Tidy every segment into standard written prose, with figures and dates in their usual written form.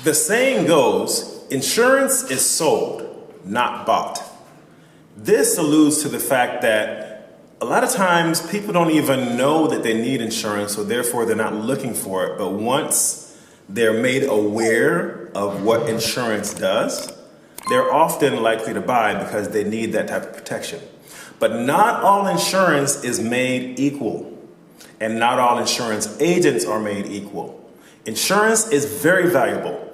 The saying goes, insurance is sold, not bought. This alludes to the fact that a lot of times people don't even know that they need insurance, so therefore they're not looking for it. But once they're made aware of what insurance does, they're often likely to buy because they need that type of protection. But not all insurance is made equal, and not all insurance agents are made equal. Insurance is very valuable.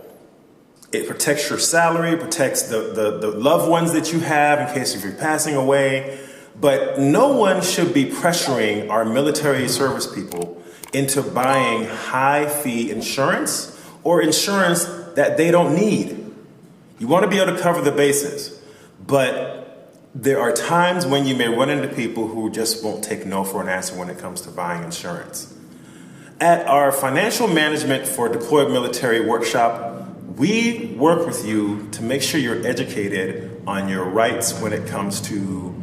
It protects your salary, it protects the loved ones that you have in case if you're passing away. But no one should be pressuring our military service people into buying high fee insurance or insurance that they don't need. You want to be able to cover the bases, but there are times when you may run into people who just won't take no for an answer when it comes to buying insurance. At our Financial Management for Deployed Military workshop, we work with you to make sure you're educated on your rights when it comes to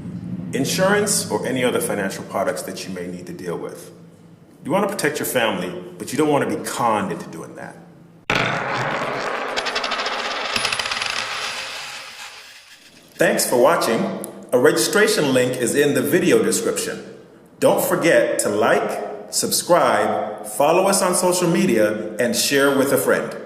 insurance or any other financial products that you may need to deal with. You want to protect your family, but you don't want to be conned into doing that. Thanks for watching. A registration link is in the video description. Don't forget to like, subscribe, follow us on social media, and share with a friend.